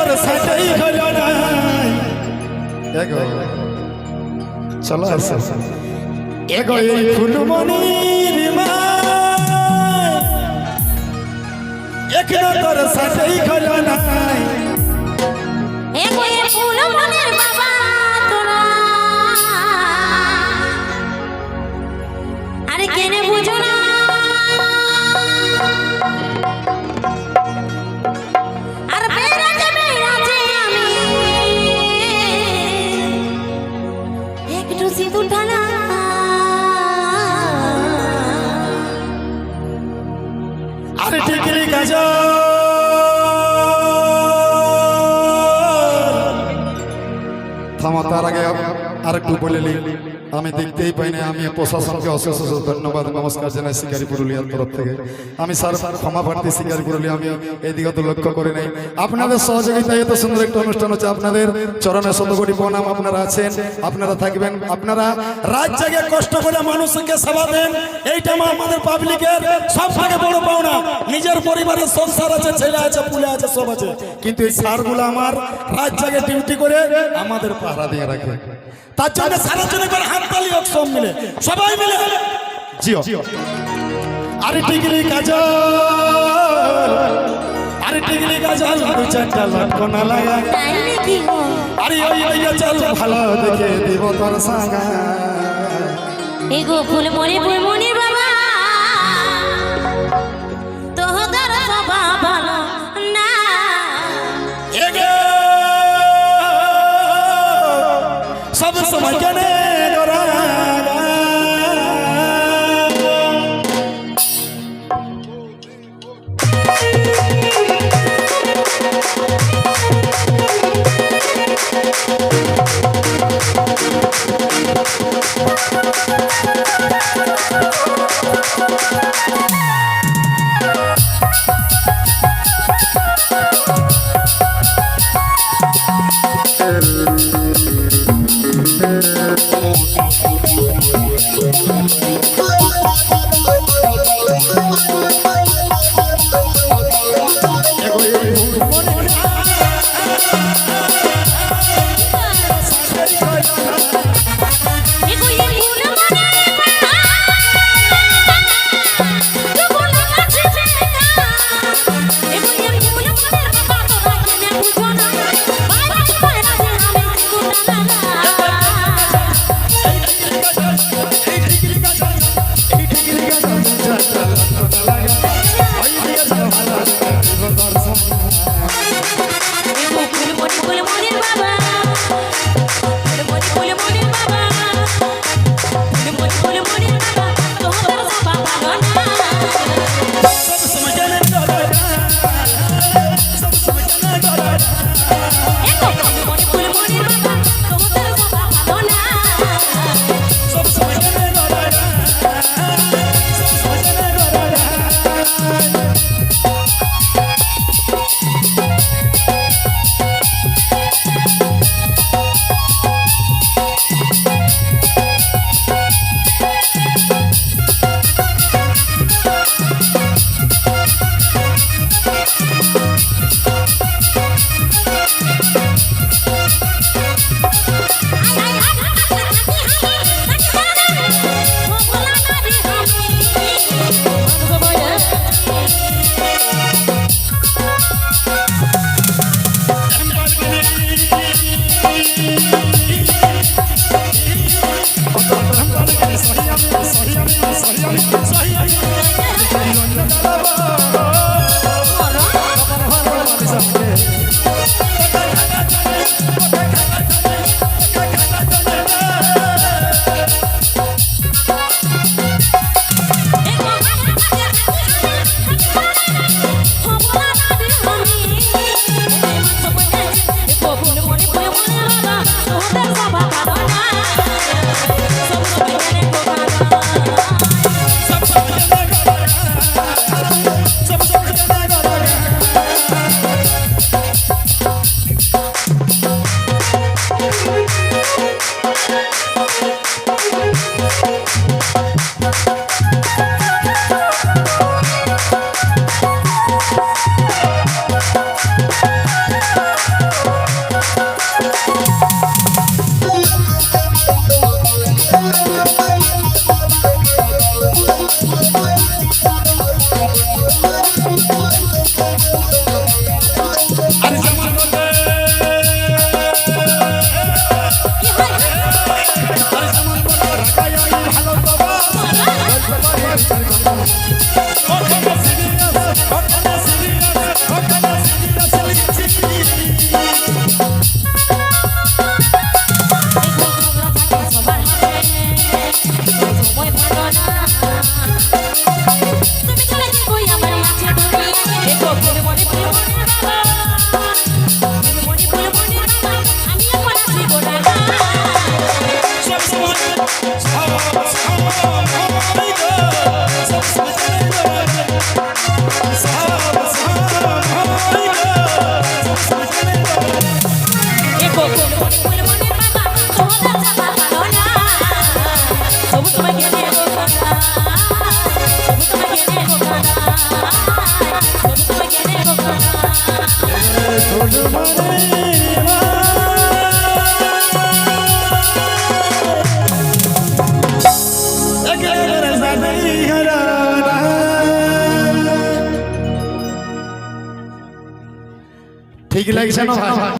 তোর সাথেই হলো না এগো চলো আসো এগো এই ফুলমণির মা এখনো তোর সাথেই হলো না এগো এই ফুলমণির বাবা তোরা আরে কেনে বুঝো না আর বেরাতে আমি একটু সিঁদুর ঢালা আরে টিকলি গাছ থামা তার আগে আরেকটু বলে নি আমি দেখতেই পাই না আমি প্রশাসনকে অশেষ অশেষ ধন্যবাদ নমস্কার জানাই শিকারি পুরুলিয়ার তরফ থেকে আমি স্যার ক্ষমা প্রার্থী শিকারি পুরুলিয়া আমি এইদিকে তো লক্ষ্য করে নেই আপনাদের সহযোগিতায় এত সুন্দর একটা অনুষ্ঠান হচ্ছে আপনাদের চরণে শতকোটি প্রণাম আপনারা আছেন আপনারা থাকবেন আপনারা রাত জাগে কষ্ট করে মানুষকে সেবা দেন এইটা আমাদের পাবলিকের সব থেকে বড় পাওনা নিজের পরিবারের সংসার আছে ছেলে আছে পুলে আছে সব আছে কিন্তু এই স্যারগুলো আমার রাত জাগে ডিউটি করে আমাদের পাহারা দিয়ে রাখে তার জন্য সারা জন্য করে হাততালি হোক সব মিলে সবাই মিলে জিও আরে টিকলি কাজল আরে টিকলি কাজল দু চারটা লটকনা লাগা তাই নাকি গো আরে ওই ওই চল ভালো দেখে দিব তোর সাঙ্গা এগো ফুলমণির বাবা তোহদের বাবা ভালো না এগো সব সময় কেনে গরা ঠিক লাগছে না ভাই?